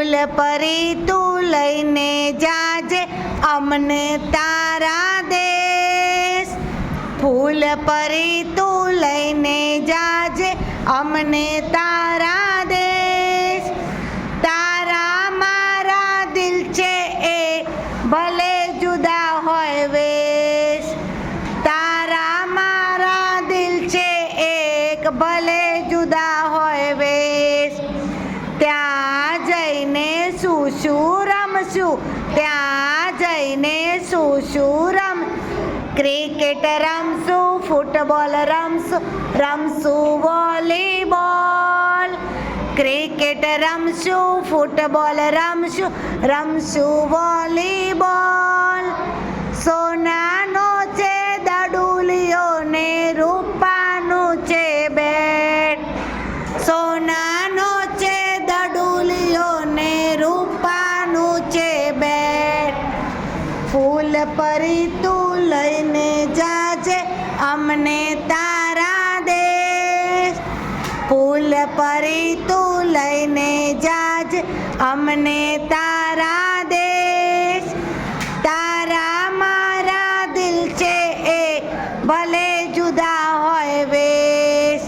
ફૂલ પરી તું લઈને જાજે અમને તારા દેશ. ફૂલ પરી તું લઈને જાજે અમને તારા દેશ. તારા મારા દિલ છે એ ભલે જુદા હોય વેશ. તારા મારા દિલ છે એક ભલે જુદા હોય વેશ. ત્યાં જઈને શું રમશું, ત્યાં જઈને શું ક્રિકેટ રમશું, ફૂટબોલ રમશું વોલીબોલ. ક્રિકેટ રમશું, ફૂટબોલ રમશું વોલીબોલ. સોનાનો છે દડુલિયો ને રૂપાનું છે બેટ. સોનાનો છે દડુલિયો ને રૂપાનું છે બેટ. ફૂલ પરી તું લઈને જાજે અમને તારા દેશ. ફૂલ પરી તું લઈને જાજે અમને તારા દેશ. તારા મારા દિલ છે એ ભલે જુદા હોય વેશ.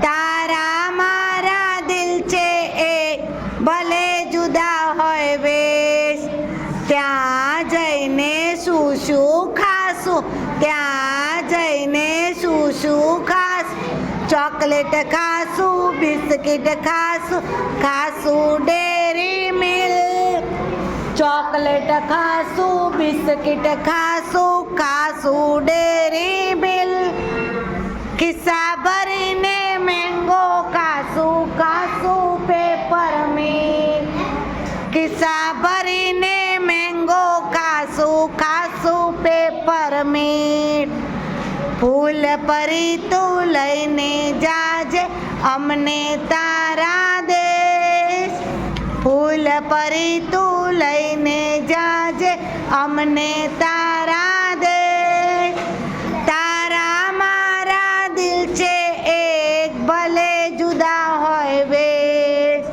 તારા મારા દિલ છે એ ભલે જુદા હોય વેશ. ત્યાં જઈને શું ખાશું, ત્યાં જઈને શું ખાશું. ચોકલેટ ખાશું, બિસ્કિટ ખાશું ડેરી મિલ્ક. ચોકલેટ ખાશું, બિસ્કિટ ખાશું ડેરી મિલ્ક. ખિસ્સા ભરીને મેંગો ખાશું પેપરમિન્ટ. ખિસ્સા ભરીને મેંગો ખાશું પેપરમિન્ટ. ફૂલ પરી તું લઈને જાજે અમને તારા દેશ. ફૂલ પરી તું લઈને જાજે અમને તારા દેશ. તારા મારા દિલ છે એક ભલે જુદા હોય વેશ.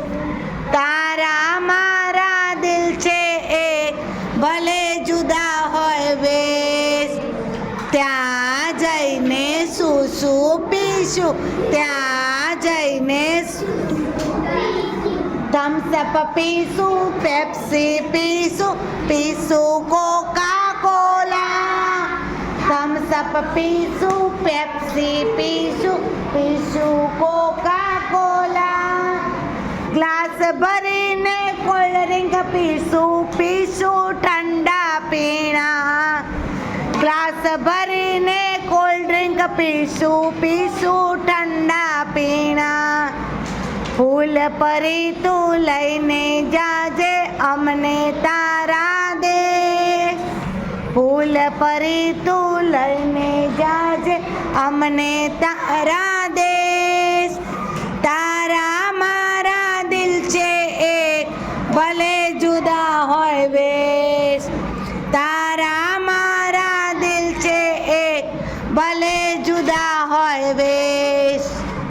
તારા મારા દિલ છે એક ભલે જુદા હોય વેશ. ત્યાં જઈને શું પીશું, ત્યાં જઈને થમ્સઅપ પીશું, પેપ્સી પીશું કોકા કોલા. થમ્સઅપ પીશું, પેપ્સી પીશું કોકા કોલા. ગ્લાસ ભરીને કોલ્ડ ડ્રિંક પીશું ઠંડા પીણા. ગ્લાસ ભરીને કોલ્ડ ડ્રિંક પીશું ઠંડા પીણા. ફૂલ પરી તું લઈને જાજે અમને તારા દેશ. ફૂલ પરી તું લઈને જાજે અમને તારા દેશ. તારા મારા દિલ છે એક ભલે